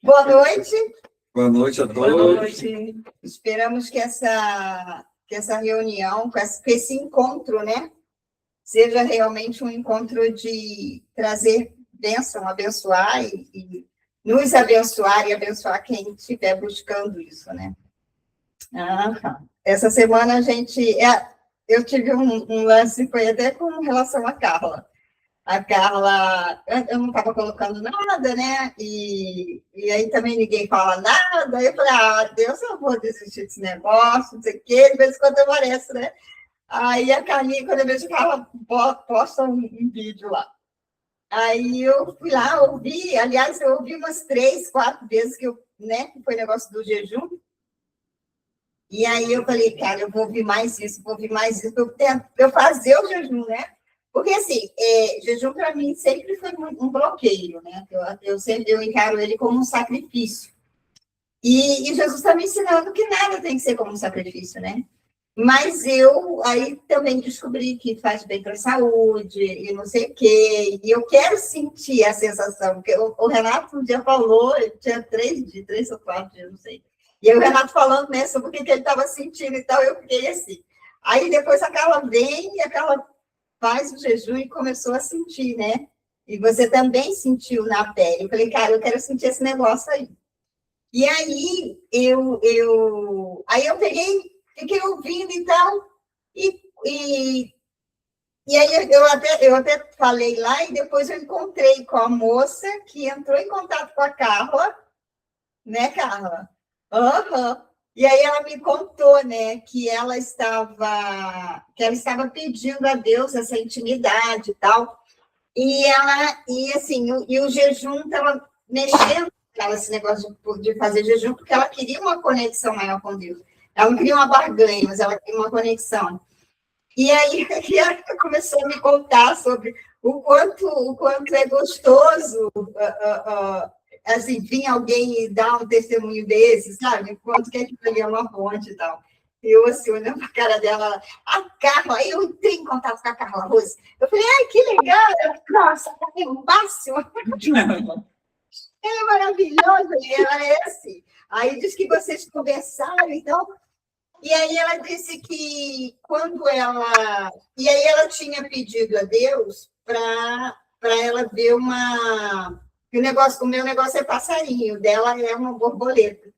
Boa noite. Boa noite a todos. Boa noite. Esperamos que essa reunião, que esse encontro, né, seja realmente um encontro de trazer bênção, abençoar e nos abençoar e abençoar quem estiver buscando isso, né? Essa semana eu tive um lance, foi até com relação à Carla. A Carla, eu não estava colocando nada, né? E aí também ninguém fala nada. Aí eu falei, Deus, eu vou desistir desse negócio, não sei o quê, de vez em quando aparece, né? Aí a Carlinha, quando eu vejo que ela posta um vídeo lá. Aí eu fui lá, ouvi, aliás, eu ouvi umas 3, 4 vezes né, que foi negócio do jejum. E aí eu falei, cara, eu vou ouvir mais isso, para eu fazer o jejum, né? Porque, assim, jejum para mim sempre foi um bloqueio, né? Eu encaro ele como um sacrifício. E Jesus está me ensinando que nada tem que ser como um sacrifício, né? Mas eu aí também descobri que faz bem para a saúde e não sei o quê. E eu quero sentir a sensação, porque o Renato um dia falou, ele tinha 3 ou 4 dias, não sei. E aí o Renato falando, né, sobre o que ele estava sentindo e tal, eu fiquei assim. Aí depois a Carla vem e a Carla faz o jejum e começou a sentir, né? E você também sentiu na pele. Eu falei, cara, eu quero sentir esse negócio aí. E aí aí eu fiquei ouvindo e tal, e aí eu até falei lá, e depois eu encontrei com a moça que entrou em contato com a Carla, né, Carla? Uhum. E aí ela me contou, né, que ela estava pedindo a Deus essa intimidade e tal, e assim, o jejum estava mexendo esse negócio de fazer jejum, porque ela queria uma conexão maior com Deus. Ela não queria uma barganha, mas ela queria uma conexão. E aí ela começou a me contar sobre o quanto é gostoso assim, vir alguém e dar um testemunho desse, sabe? O quanto que aquilo ali é uma fonte e tal. E eu, assim, olhando para a cara dela, a Carla, aí eu entrei em contato com a Carla Rose. Eu falei, ai, que legal! Nossa, tá o máximo! Ela é maravilhosa, e ela é assim. Aí diz que vocês conversaram, então. E aí ela disse que quando ela. E aí ela tinha pedido a Deus para ela ver uma. O meu negócio é passarinho, o dela é uma borboleta.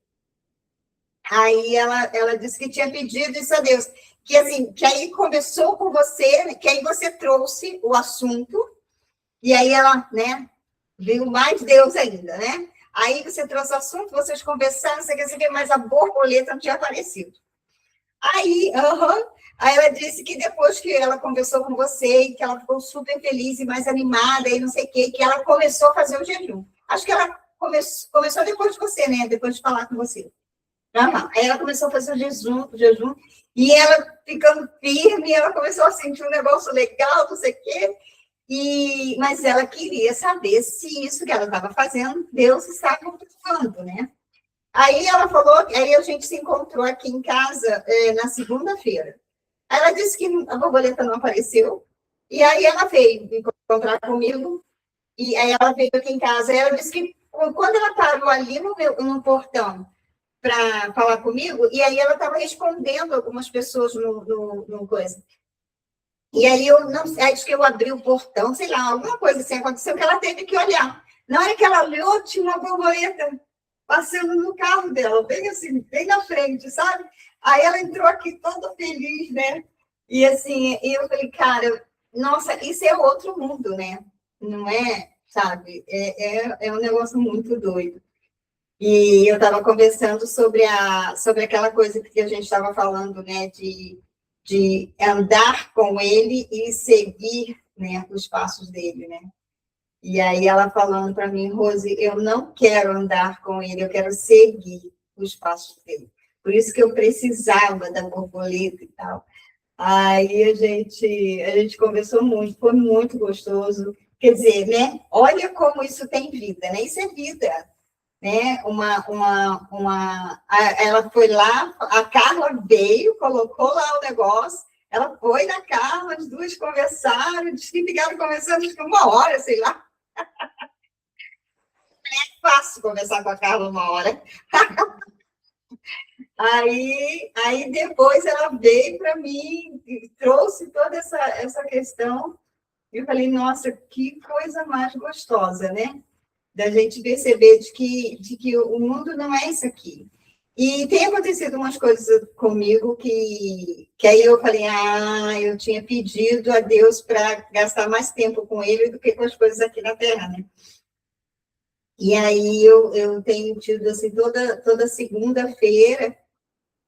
Aí ela disse que tinha pedido isso a Deus. Que assim, que aí começou com você, que aí você trouxe o assunto, e aí ela, né, viu mais Deus ainda, né? Aí você trouxe o assunto, vocês conversaram, você quer saber, mas a borboleta não tinha aparecido. Aí ela disse que depois que ela conversou com você, que ela ficou super feliz e mais animada, e não sei o quê, que ela começou a fazer o jejum. Acho que ela começou depois de você, né? Depois de falar com você. Aí ela começou a fazer o jejum, e ela ficando firme, ela começou a sentir um negócio legal, não sei o quê. Mas ela queria saber se isso que ela estava fazendo, Deus estava falando, né? Aí ela falou, aí a gente se encontrou aqui em casa na segunda-feira. Ela disse que a borboleta não apareceu, e aí ela veio encontrar comigo, e aí ela veio aqui em casa, e ela disse que quando ela parou ali no portão para falar comigo, e aí ela estava respondendo algumas pessoas no coisa. E aí eu não sei, acho que eu abri o portão, sei lá, alguma coisa assim aconteceu que ela teve que olhar. Na hora que ela olhou, tinha uma borboleta passando no carro dela, bem assim, bem na frente, sabe? Aí ela entrou aqui toda feliz, né? E assim, eu falei, cara, nossa, isso é outro mundo, né? Não é, sabe? É um negócio muito doido. E eu estava conversando sobre aquela coisa que a gente estava falando, né? De andar com ele e seguir, né, os passos dele, né? E aí ela falando para mim, Rose, eu não quero andar com ele, eu quero seguir os passos dele. Por isso que eu precisava da borboleta e tal. Aí a gente conversou muito, foi muito gostoso. Quer dizer, né? Olha como isso tem vida, né? Isso é vida, né? Ela foi lá, a Carla veio, colocou lá o negócio, ela foi na Carla, as duas conversaram, disse que ficaram conversando acho que 1 hora, sei lá. fácil conversar com a Carla uma hora. Aí depois ela veio para mim e trouxe toda essa questão. E eu falei, nossa, que coisa mais gostosa, né? Da gente perceber de que o mundo não é isso aqui. E tem acontecido umas coisas comigo que aí eu falei, eu tinha pedido a Deus para gastar mais tempo com ele do que com as coisas aqui na Terra, né? E aí eu tenho tido, assim, toda segunda-feira,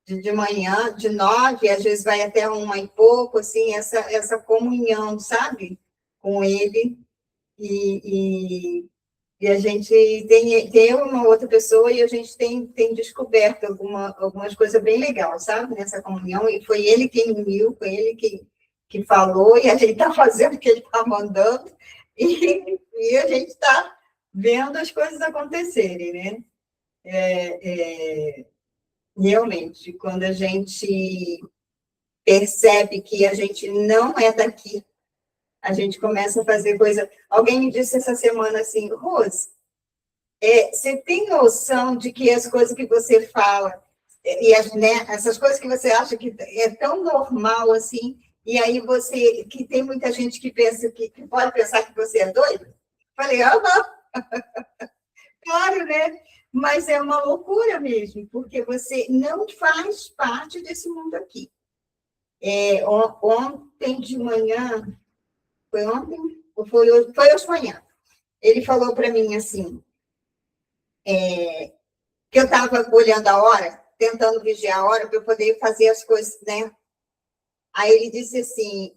de manhã, de 9, às vezes vai até 1 e pouco, assim, essa comunhão, sabe? Com ele. E a gente tem uma outra pessoa e a gente tem descoberto algumas coisas bem legais, sabe? Nessa comunhão. E foi ele quem uniu, foi ele que falou, e a gente está fazendo o que ele está mandando, e a gente está vendo as coisas acontecerem, né? Realmente, quando a gente percebe que a gente não é daqui, a gente começa a fazer coisa. Alguém me disse essa semana assim, Rose, você tem noção de que as coisas que você fala, né, essas coisas que você acha que é tão normal assim, e aí que tem muita gente que pensa que pode pensar que você é doido? Falei, claro, né? Mas é uma loucura mesmo, porque você não faz parte desse mundo aqui. Ontem de manhã, foi ontem? Ou foi hoje? Foi hoje de manhã. Ele falou para mim assim, que eu estava olhando a hora, tentando vigiar a hora para eu poder fazer as coisas, né? Aí ele disse assim,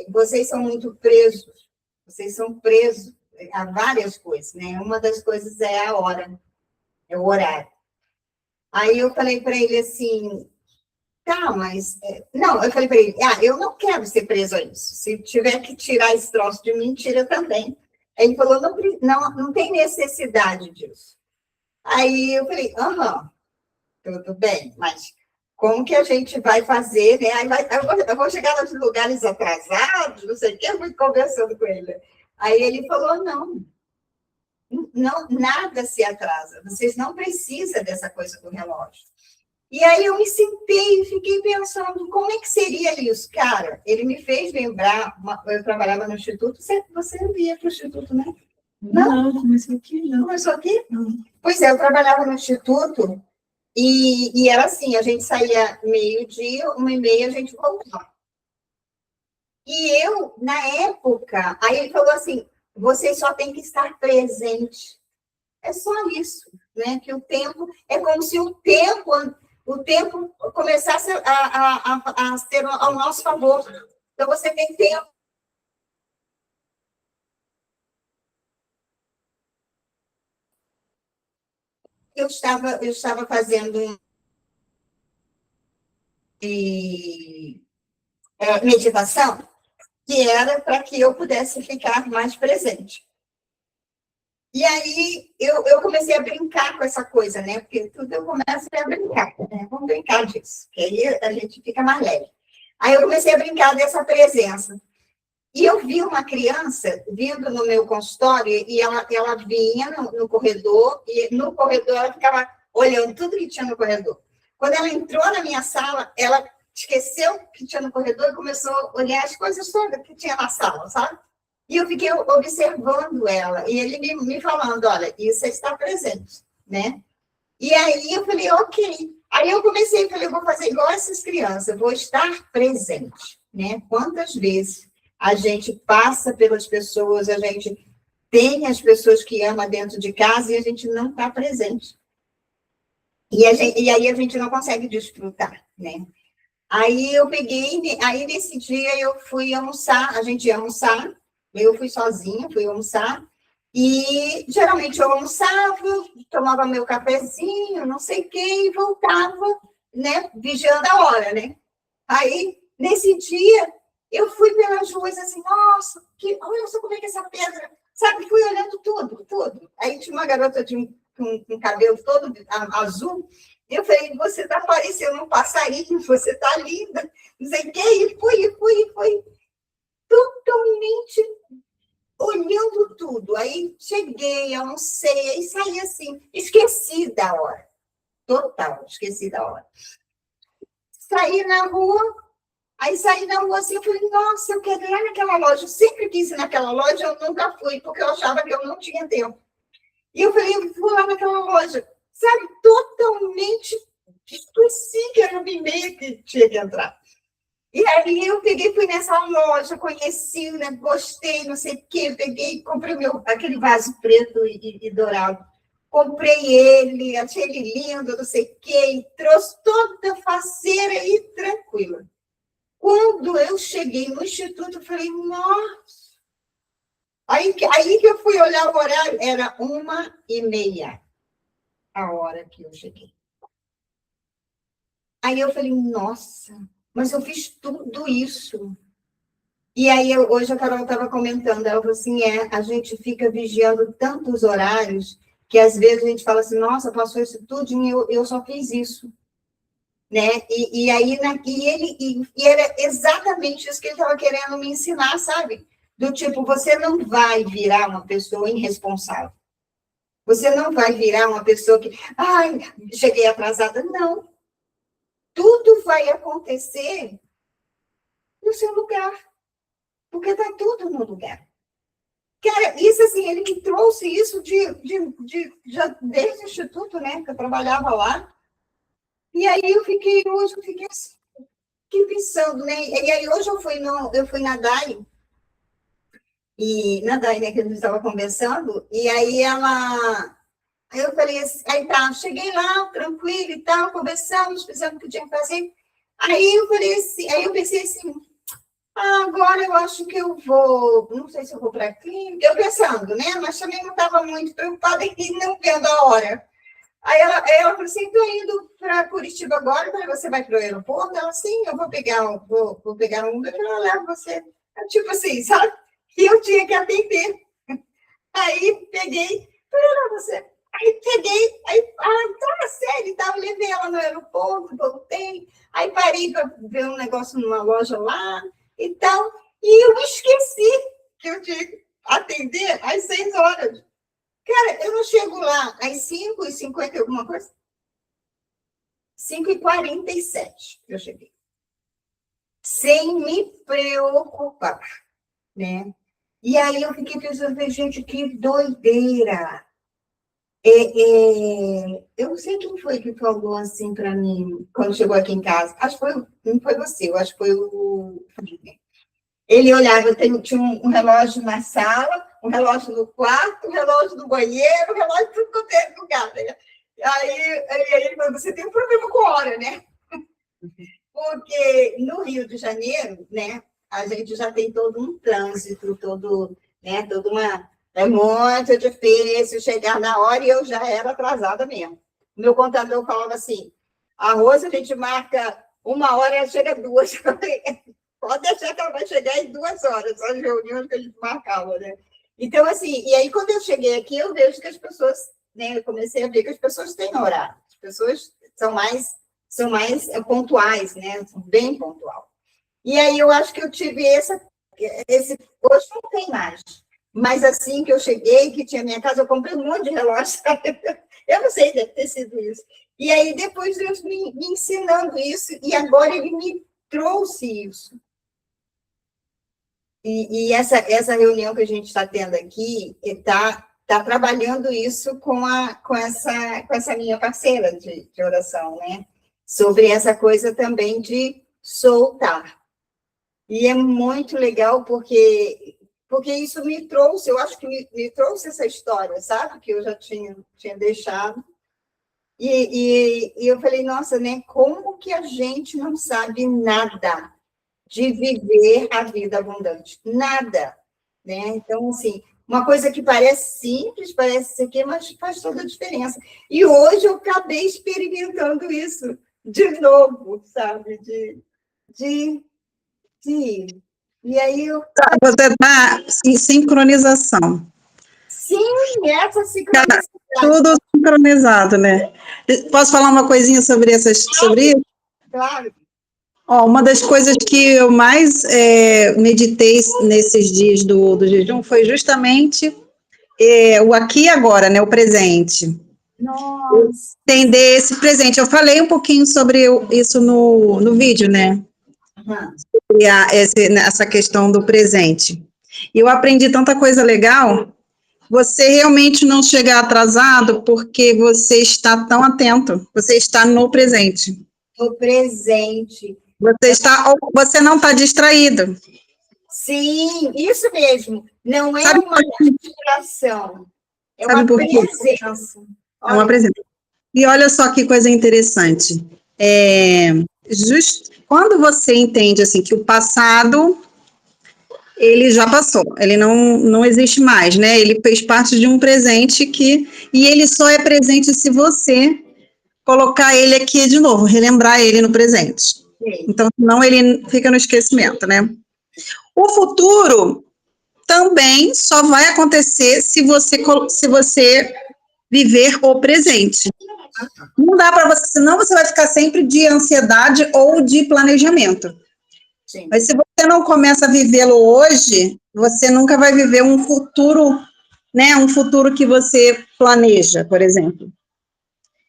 vocês são muito presos, vocês são presos a várias coisas, né? Uma das coisas é a hora, é o horário. Aí eu falei para ele assim, tá, mas... Não, eu falei para ele, eu não quero ser preso a isso. Se tiver que tirar esse troço de mim, tira também. Aí ele falou, não tem necessidade disso. Aí eu falei, tudo bem, mas como que a gente vai fazer, né? Eu vou chegar nos lugares atrasados, não sei o que, eu fui conversando com ele. Aí ele falou, não, nada se atrasa, vocês não precisam dessa coisa do relógio. E aí eu me sentei e fiquei pensando, como é que seria isso? Cara, ele me fez lembrar, eu trabalhava no Instituto, você não ia para o Instituto, né? Não, começou aqui, não. Começou aqui? Não. Pois é, eu trabalhava no Instituto e era assim, a gente saía 12h, 1h30, a gente voltava. E eu, na época, aí ele falou assim, você só tem que estar presente. É só isso, né? Que o tempo, é como se o tempo começasse a ser ao nosso favor. Então, você tem tempo. Eu estava fazendo meditação, que era para que eu pudesse ficar mais presente. E aí eu comecei a brincar com essa coisa, né? Porque tudo eu começo a brincar, né? Vamos brincar disso, que aí a gente fica mais leve. Aí eu comecei a brincar dessa presença. E eu vi uma criança vindo no meu consultório e ela vinha no corredor, e no corredor ela ficava olhando tudo que tinha no corredor. Quando ela entrou na minha sala, ela esqueceu o que tinha no corredor e começou a olhar as coisas todas que tinha na sala, sabe? E eu fiquei observando ela, e ele me falando, olha, isso está presente, né? E aí eu falei, ok. Aí eu falei, eu vou fazer igual essas crianças, eu vou estar presente, né? Quantas vezes a gente passa pelas pessoas, a gente tem as pessoas que ama dentro de casa e a gente não está presente. E aí a gente não consegue desfrutar, né? Aí eu peguei, aí nesse dia eu fui almoçar, a gente ia almoçar, eu fui sozinha, fui almoçar, e geralmente eu almoçava, tomava meu cafezinho, não sei o quê, e voltava, né, vigiando a hora, né? Aí, nesse dia, eu fui pelas ruas assim, nossa, olha só como é que essa pedra, sabe? Fui olhando tudo. Aí tinha uma garota com cabelo todo azul, e eu falei, você está parecendo um passarinho, você está linda, não sei o que, e fui totalmente olhando tudo. Aí cheguei, almocei, aí saí assim, esqueci da hora. Total, esqueci da hora. Saí na rua, assim, eu falei, nossa, eu quero ir lá naquela loja. Eu sempre quis ir naquela loja, eu nunca fui, porque eu achava que eu não tinha tempo. E eu falei, eu vou lá naquela loja. Sabe, totalmente esqueci que era o e-mail que tinha que entrar. E aí eu peguei, fui nessa loja, conheci, né, gostei, não sei o quê, peguei, comprei aquele vaso preto e dourado. Comprei ele, achei ele lindo, não sei o quê, e trouxe toda faceira e tranquila. Quando eu cheguei no instituto, eu falei, nossa! Aí que eu fui olhar o horário, era 1h30 a hora que eu cheguei. Aí eu falei, nossa, mas eu fiz tudo isso. E aí, hoje a Carol estava comentando, ela falou assim, a gente fica vigiando tantos horários, que às vezes a gente fala assim, nossa, passou isso tudo e eu só fiz isso. Né? E aí, e era exatamente isso que ele estava querendo me ensinar, sabe? Do tipo, você não vai virar uma pessoa irresponsável. Você não vai virar uma pessoa que, ai, cheguei atrasada. Não. Tudo vai acontecer no seu lugar. Porque está tudo no lugar. Cara, isso assim, ele me trouxe isso já desde o instituto, né? Que eu trabalhava lá. E aí hoje eu fiquei assim, pensando, né? E aí hoje eu fui na Dai, né, que a gente estava conversando, e aí eu falei assim, aí tá, cheguei lá, tranquilo e tal, conversamos, fizemos o que tinha que fazer. Aí eu falei assim, aí eu pensei assim, agora eu acho que eu vou, não sei se eu vou para a clínica, eu pensando, né? Mas também não estava muito preocupada e não vendo a hora. Aí ela falou assim, estou indo para Curitiba agora, mas você vai para o aeroporto? Ela, sim, eu vou pegar um Uber, eu levo você. Tipo assim, sabe? E eu tinha que atender. Aí peguei, falei, você. Aí peguei, tá sério, tá, eu levei ela no aeroporto, voltei, aí parei para ver um negócio numa loja lá e tal, e eu esqueci que eu tinha que atender às 6 horas. Cara, eu não chego lá às 5h50 e alguma coisa? 5h47 eu cheguei. Sem me preocupar, né? E aí eu fiquei pensando, gente, que doideira. Eu não sei quem foi que falou assim para mim, quando chegou aqui em casa. Acho que não foi você, eu acho que foi o Felipe. Ele olhava, tinha um relógio na sala, um relógio no quarto, um relógio no banheiro, um relógio tudo quanto é lugar, né? Aí ele falou, você tem um problema com hora, né? Porque no Rio de Janeiro, né, a gente já tem todo um trânsito, né, toda uma... É muito difícil chegar na hora e eu já era atrasada mesmo. O meu contador falava assim, a Rosa, a gente marca 1 hora e ela chega 2. Pode deixar que ela vai chegar em 2 horas, as reuniões que a gente marcava, né? Então, assim, e aí quando eu cheguei aqui, eu vejo que as pessoas, né, eu comecei a ver que as pessoas têm horário, as pessoas são mais pontuais, né? São bem pontual. E aí eu acho que eu tive hoje não tem mais, mas assim que eu cheguei, que tinha minha casa, eu comprei um monte de relógio, eu não sei, deve ter sido isso. E aí depois Deus me ensinando isso, e agora ele me trouxe isso. E essa reunião que a gente está tendo aqui está trabalhando isso com essa minha parceira de oração, né? Sobre essa coisa também de soltar. E é muito legal porque isso me trouxe, eu acho que me trouxe essa história, sabe? Que eu já tinha deixado. E eu falei, nossa, né? Como que a gente não sabe nada de viver a vida abundante? Nada, né? Então, assim, uma coisa que parece simples, parece ser que, mas faz toda a diferença. E hoje eu acabei experimentando isso de novo, sabe? E aí eu... Você está em sincronização. Sim, essa sincronicidade. Tudo sincronizado, né? Posso falar uma coisinha sobre isso? Claro. Ó, uma das coisas que eu mais meditei nesses dias do jejum foi justamente o aqui e agora, né? O presente. Nossa. Entender esse presente. Eu falei um pouquinho sobre isso no vídeo, né? Aham. E essa questão do presente. E eu aprendi tanta coisa legal. Você realmente não chega atrasado porque você está tão atento. Você está no presente. O presente. Você não está distraído. Sim, isso mesmo. Não é Sabe, uma distração, é sabe uma por quê? presença. É uma Olha, presença. E olha só que coisa interessante. Quando você entende assim que o passado ele já passou, ele não existe mais, né? Ele fez parte de um presente e ele só é presente se você colocar ele aqui de novo, relembrar ele no presente. sim, Então, senão ele fica no esquecimento, né? O futuro também só vai acontecer se você viver o presente. Não dá para você, senão você vai ficar sempre de ansiedade ou de planejamento. sim. Mas se você não começa a vivê-lo hoje, você nunca vai viver um futuro, né? Um futuro que você planeja, por exemplo.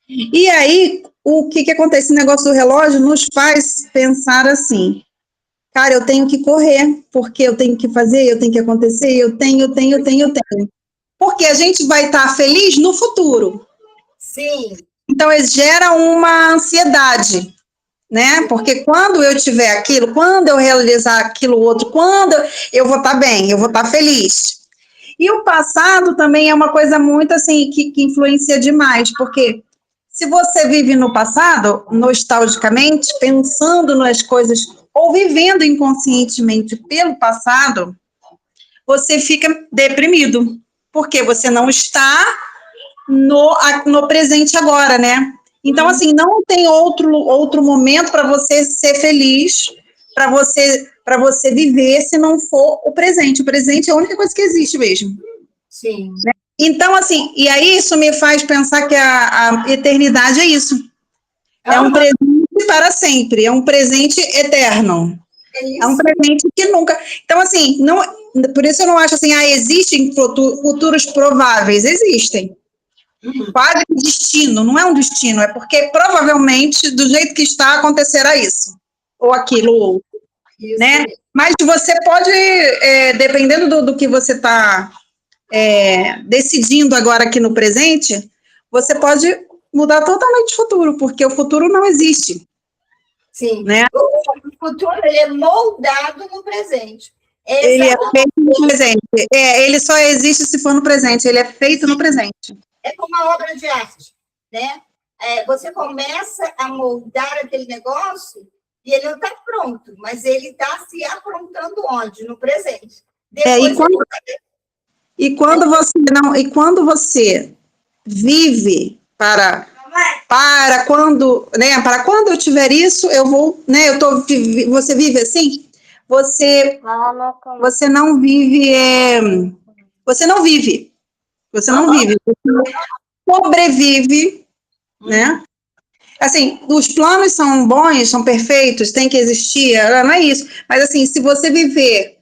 E aí, o que acontece? Esse negócio do relógio nos faz pensar assim, cara, eu tenho que correr, porque eu tenho que fazer, eu tenho que acontecer, eu tenho. Porque a gente vai estar feliz no futuro. Sim, Então, gera uma ansiedade, né? Porque quando eu tiver aquilo, quando eu realizar aquilo outro, quando eu vou estar bem, eu vou estar feliz. E o passado também é uma coisa muito assim que influencia demais, porque se você vive no passado, nostalgicamente, pensando nas coisas ou vivendo inconscientemente pelo passado, você fica deprimido, porque você não está no presente agora, né? Então, assim, não tem outro momento para você ser feliz, para você viver, se não for o presente. O presente é a única coisa que existe mesmo. sim. Então, assim, e aí isso me faz pensar que a eternidade é isso. É um presente para sempre, é um presente eterno. É É um isso. presente que nunca. Então, assim, não, por isso eu não acho assim, existem futuros prováveis, existem. Quase que destino, não é um destino, é porque provavelmente, do jeito que está, acontecerá isso, ou aquilo, ou, Isso né? mesmo. Mas você pode, dependendo do que você está decidindo agora aqui no presente, você pode mudar totalmente o futuro, porque o futuro não existe, Sim. né? O futuro ele é moldado no presente. É Ele é exatamente. feito no presente. Ele só existe se for no presente, ele é feito no presente. É como uma obra de arte, né? Você começa a moldar aquele negócio e ele não está pronto, mas ele está se aprontando onde? No presente. E Depois quando você vive para quando eu tiver isso, eu vou, né? Você vive assim, você não vive, você não vive, você não vive, você sobrevive, né? Assim, os planos são bons, são perfeitos, tem que existir, não é isso. Mas assim, se você viver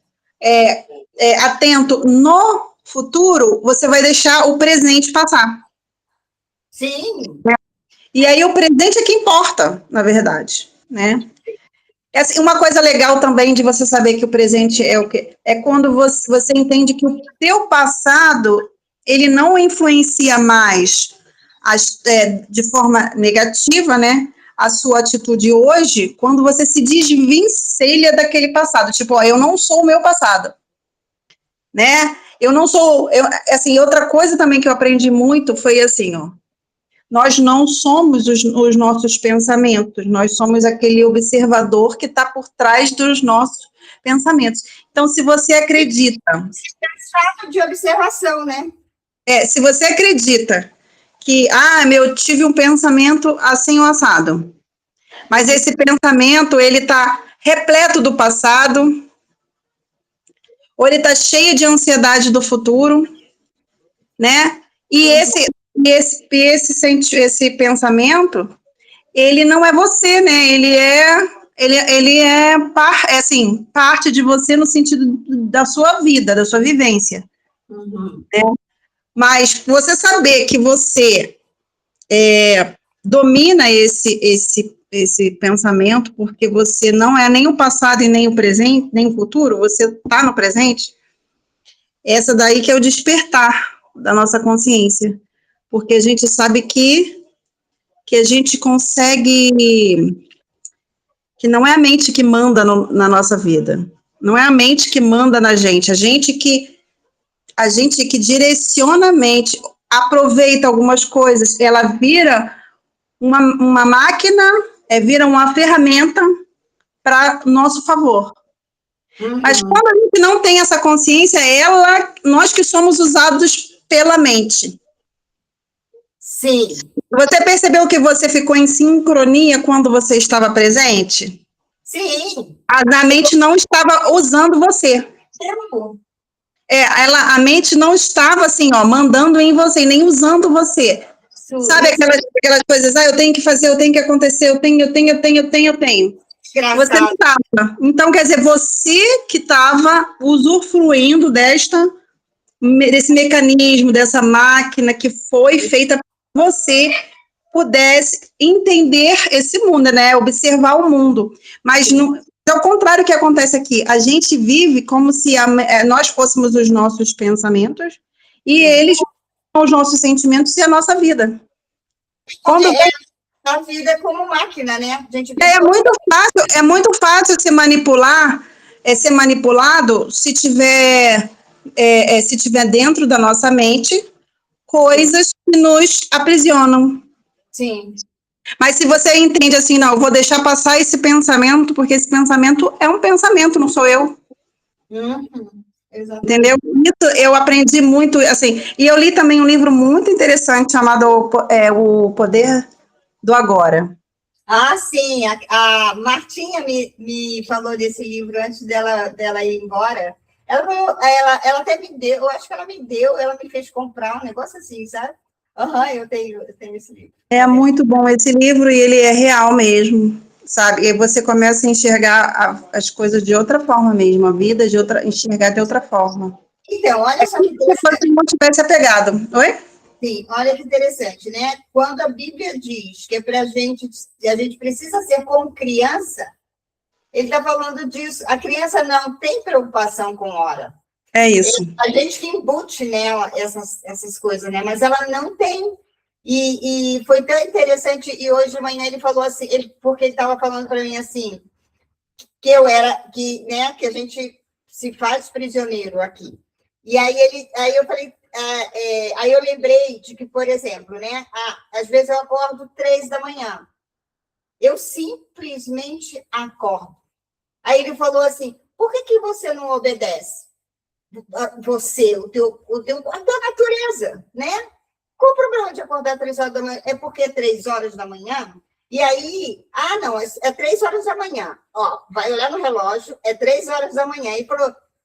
atento no futuro, você vai deixar o presente passar. sim, E aí o presente é que importa, na verdade, né? Assim, uma coisa legal também de você saber que o presente é o quê? É quando você entende que o teu passado, ele não influencia mais de forma negativa, né? A sua atitude hoje, quando você se desvencilha daquele passado. Tipo, ó, eu não sou o meu passado, né? Eu não sou... assim, outra coisa também que eu aprendi muito foi assim, ó. Nós não somos os nossos pensamentos, nós somos aquele observador que está por trás dos nossos pensamentos. Então, se você acredita, fato de observação, né? se você acredita que, eu tive um pensamento assim ou assado, mas esse pensamento, ele está repleto do passado, ou ele está cheio de ansiedade do futuro, né? E esse pensamento, ele não é você, né? Ele é ele assim, parte de você no sentido da sua vida, da sua vivência. Uhum. Mas você saber que você domina esse pensamento, porque você não é nem o passado e nem o presente, nem o futuro, você está no presente, essa daí que é o despertar da nossa consciência. Porque a gente sabe que a gente consegue, que não é a mente que manda na nossa vida, não é a mente que manda na gente, a gente que direciona a mente, aproveita algumas coisas, ela vira uma máquina, vira uma ferramenta para nosso favor. Uhum. Mas quando a gente não tem essa consciência, nós que somos usados pela mente. Sim. Você percebeu que você ficou em sincronia quando você estava presente? Sim. A mente não estava usando você. Tempo. A mente não estava assim, ó, mandando em você, nem usando você. Sabe aquelas coisas, eu tenho que fazer, eu tenho que acontecer, eu tenho. Engraçado. Você não estava. Então, quer dizer, você que estava usufruindo desse mecanismo, dessa máquina que foi feita para você pudesse entender esse mundo, né? Observar o mundo. Mas é o contrário que acontece aqui. A gente vive como se nós fôssemos os nossos pensamentos e eles são os nossos sentimentos e a nossa vida. Quando a vida é como máquina, né? A gente é muito fácil ser manipulado se tiver dentro da nossa mente coisas que nos aprisionam. Sim. Mas se você entende assim, não, eu vou deixar passar esse pensamento, porque esse pensamento é um pensamento, não sou eu. Entendeu? Isso eu aprendi muito, assim, e eu li também um livro muito interessante chamado O Poder do Agora. Ah, sim, a Martinha me falou desse livro antes dela ir embora. Ela até me deu, eu acho que ela me fez comprar um negócio assim, sabe? Eu tenho esse livro. É muito bom esse livro e ele é real mesmo, sabe? E você começa a enxergar as coisas de outra forma mesmo, a vida enxergar de outra forma. Então, olha só que interessante. Se não tivesse apegado. Oi? Sim, olha que interessante, né? Quando a Bíblia diz que a gente precisa ser como criança, ele está falando disso. A criança não tem preocupação com hora. É isso. A gente que embute nela essas coisas, né? Mas ela não tem. E foi tão interessante. E hoje de manhã ele falou assim, porque ele estava falando para mim assim, que a gente se faz prisioneiro aqui. E aí eu falei, aí eu lembrei de que, por exemplo, né? Às vezes eu acordo 3 da manhã. Eu simplesmente acordo. Aí ele falou assim, por que você não obedece? Você, a tua natureza, né? Qual o problema de acordar 3 horas da manhã? É porque é 3 horas da manhã? E aí, não, é 3 horas da manhã. Ó, vai olhar no relógio, é 3 horas da manhã.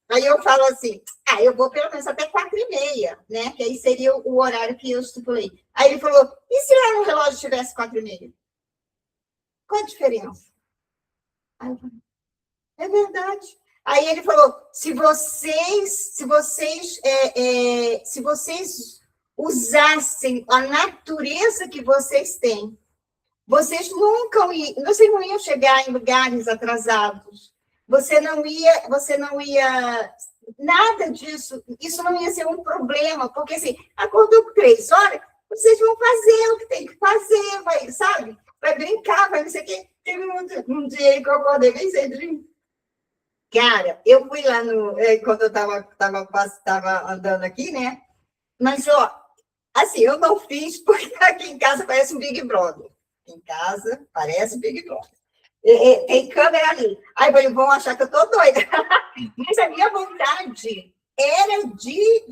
Aí eu falo assim, eu vou pelo menos até 4h30, né? Que aí seria o horário que eu estipulei. Aí ele falou, e se lá no relógio tivesse 4h30? Qual a diferença? Aí eu falei, é verdade. Aí ele falou, se vocês usassem a natureza que vocês têm, vocês não iam chegar em lugares atrasados. Você não ia nada disso. Isso não ia ser um problema, porque assim, acordou com 3 horas, vocês vão fazer o que tem que fazer, sabe? Vai brincar, vai não sei o quê. Teve um dia que eu acordei bem cedinho. Cara, eu fui lá quando eu estava andando aqui, né? Mas, assim, eu não fiz porque aqui em casa parece um Big Brother. Em casa parece Big Brother. Tem câmera ali. Aí vão achar que eu tô doida. Mas a minha vontade era de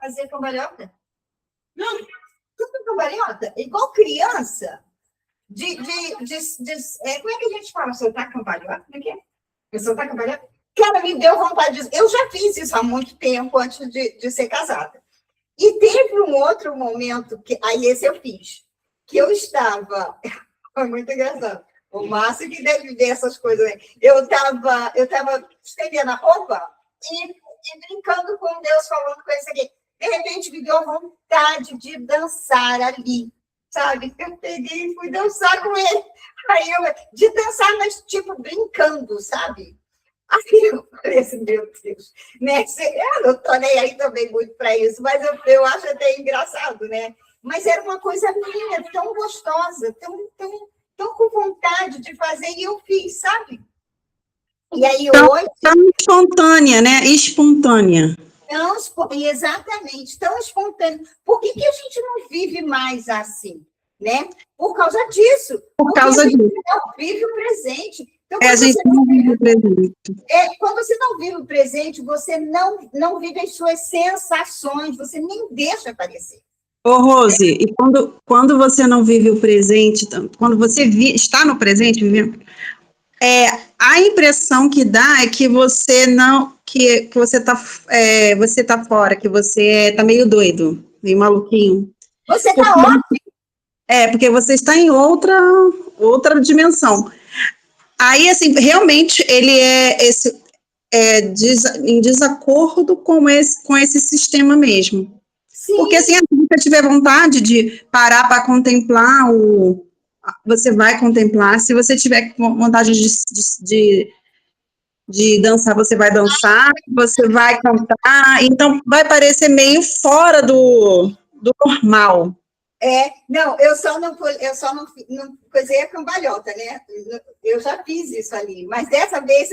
fazer cambalhota. Não, tudo cambalhota. Igual criança. Como é que a gente fala? Soltar cambalhota? Como é que é? Soltar cambalhota? Cara, me deu vontade disso. Eu já fiz isso há muito tempo antes de ser casada. E teve um outro momento, aí esse eu fiz, que eu estava, foi muito engraçado, O Márcio que deve ver essas coisas. Eu estava estendendo a roupa e brincando com Deus, falando com isso aqui. De repente, me deu vontade de dançar ali, sabe? Eu peguei e fui dançar com ele. Aí de dançar, mas tipo, brincando, sabe? Aí eu falei assim, meu Deus, né? Eu não estou nem aí também muito para isso, mas eu acho até engraçado, né? Mas era uma coisa minha, tão gostosa, tão com vontade de fazer, e eu fiz, sabe? E aí hoje... Tão espontânea, né? Espontânea. Exatamente, tão espontâneo. Por que a gente não vive mais assim, né? Por causa disso. Por causa disso. A gente não vive o presente. Então, a gente não vive o presente. Quando você não vive o presente, você não vive as suas sensações, você nem deixa aparecer. Ô, Rose, e quando você não vive o presente, quando você está no presente, a impressão que dá é que você não, que você tá fora, que você tá meio doido, meio maluquinho. Você tá ótimo. Porque você está em outra dimensão. Aí, assim, realmente, ele em desacordo com esse sistema mesmo. Sim. Porque, assim, se você tiver vontade de parar para contemplar, você vai contemplar. Se você tiver vontade de dançar, você vai dançar. Você vai cantar. Então, vai parecer meio fora do normal. Não, eu só não coisei a cambalhota, né? Eu já fiz isso ali, mas dessa vez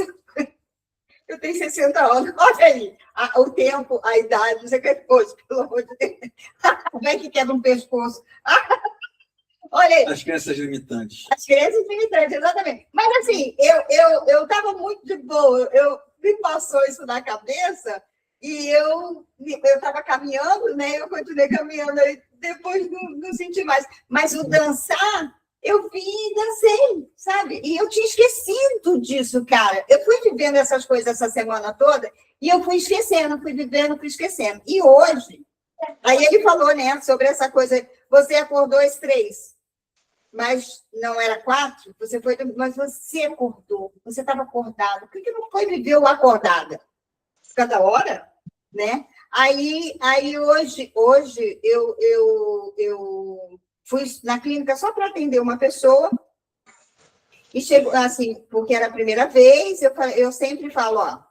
eu tenho 60 anos, olha aí, o tempo, a idade, não sei o que depois, pelo amor de Deus. Como é que quebra um pescoço? Olha aí. As crenças limitantes. As crenças limitantes, exatamente. Mas assim, eu estava muito de boa, me passou isso na cabeça e eu estava caminhando, né? Eu continuei caminhando aí. Depois não senti mais. Mas o dançar, eu vi e dancei, sabe? E eu tinha esquecido disso, cara. Eu fui vivendo essas coisas essa semana toda e eu fui esquecendo, fui vivendo, fui esquecendo. E hoje, aí ele falou, né, sobre essa coisa, você acordou às 3, mas não era 4, mas você acordou, você estava acordado. Por que não foi viver o acordada? Cada hora, né? Aí hoje eu fui na clínica só para atender uma pessoa e chegou assim, porque era a primeira vez, eu sempre falo, a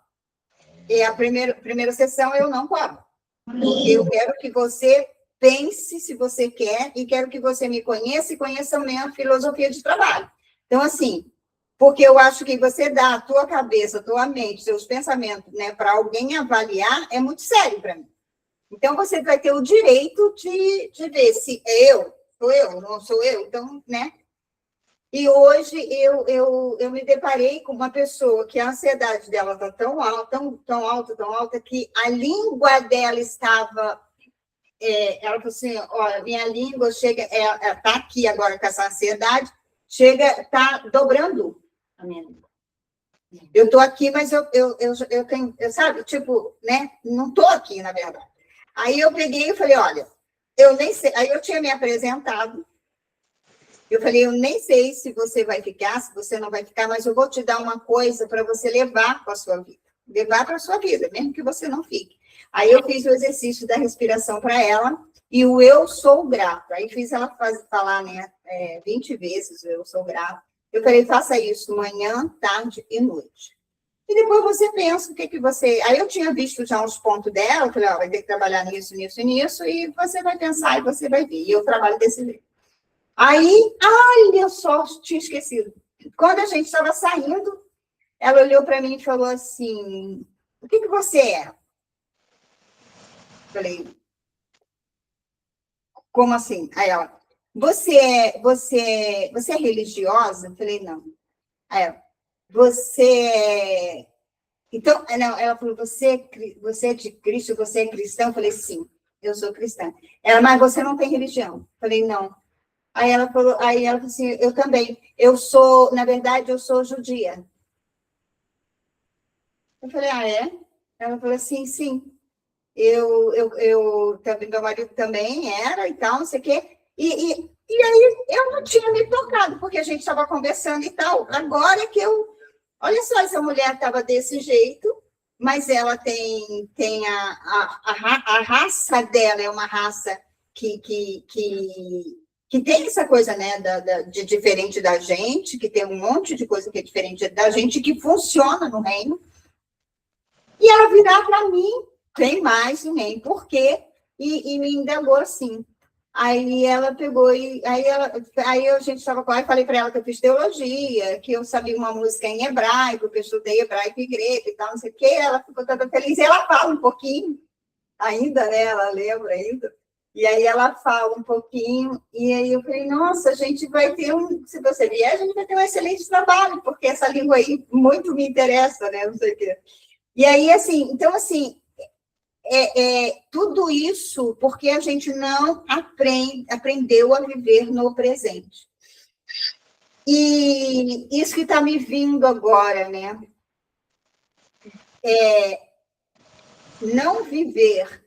primeira sessão eu não cobro, porque eu quero que você pense se você quer e quero que você me conheça e conheça a minha filosofia de trabalho. Então, assim, porque eu acho que você dá a tua cabeça, a tua mente, seus pensamentos, né, para alguém avaliar, é muito sério para mim. Então, você vai ter o direito de ver se sou eu, não sou eu, então, né? E hoje eu me deparei com uma pessoa que a ansiedade dela está tão alta, que a língua dela estava... ela falou assim, olha, minha língua chega, está aqui agora com essa ansiedade, está dobrando a minha língua. Eu estou aqui, mas eu tenho, sabe, tipo, né? Não estou aqui, na verdade. Aí eu peguei e falei, olha, eu nem sei. Aí eu tinha me apresentado. Eu falei, eu nem sei se você vai ficar, se você não vai ficar, mas eu vou te dar uma coisa para você levar para a sua vida. Levar para a sua vida, mesmo que você não fique. Aí eu fiz o exercício da respiração para ela e o eu sou grato. Aí fiz ela falar, né, 20 vezes o eu sou grato. Eu falei, faça isso manhã, tarde e noite. E depois você pensa o que você... Aí eu tinha visto já uns pontos dela, eu falei, vai ter que trabalhar nisso, nisso e nisso, e você vai pensar e você vai ver. E eu trabalho desse jeito. Aí, eu só tinha esquecido. Quando a gente estava saindo, ela olhou para mim e falou assim, o que você é? Falei, como assim? Aí ela, você é religiosa? Eu falei, não. Aí ela, então, não, ela falou, você é de Cristo, você é cristão? Eu falei, sim, eu sou cristã. Ela, mas você não tem religião? Eu falei, não. Aí ela falou assim, eu também. Na verdade, eu sou judia. Eu falei, é? Ela falou assim, sim. Eu também, meu marido também era e tal, não sei o quê. E aí eu não tinha me tocado, porque a gente estava conversando e tal. Agora que eu... Olha só, essa mulher estava desse jeito, mas ela tem a raça dela, é uma raça que tem essa coisa, né, de diferente da gente, que tem um monte de coisa que é diferente da gente, que funciona no reino. E ela virar para mim, tem mais no reino, por quê? E me indagou assim. Aí ela pegou aí a gente estava com ela, falei para ela que eu fiz teologia, que eu sabia uma música em hebraico, que eu estudei hebraico e grego e tal, não sei o quê. Ela ficou toda feliz. E ela fala um pouquinho ainda, né? Ela lembra ainda. E aí ela fala um pouquinho, e aí eu falei, nossa, a gente vai ter se você vier, a gente vai ter um excelente trabalho, porque essa língua aí muito me interessa, né? Não sei o quê. E aí, assim, então, assim, tudo isso porque a gente não aprendeu a viver no presente. E isso que está me vindo agora, né? Não viver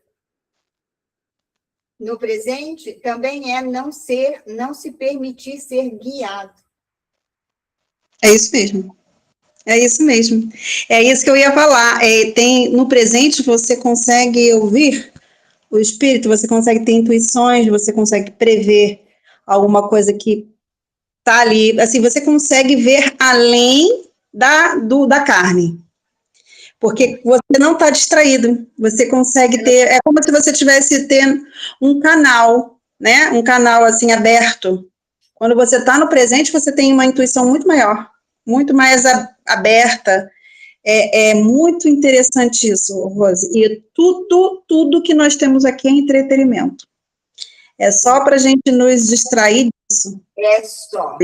no presente também é não se permitir ser guiado. É isso mesmo. É isso mesmo. É isso que eu ia falar. No presente você consegue ouvir o espírito, você consegue ter intuições, você consegue prever alguma coisa que está ali. Assim, você consegue ver além da carne. Porque você não está distraído. Você consegue ter... É como se você tivesse tendo um canal, né? Um canal, assim, aberto. Quando você está no presente, você tem uma intuição muito maior, muito mais aberta. É muito interessante isso, Rose. E tudo que nós temos aqui é entretenimento. É só para a gente nos distrair disso. É só.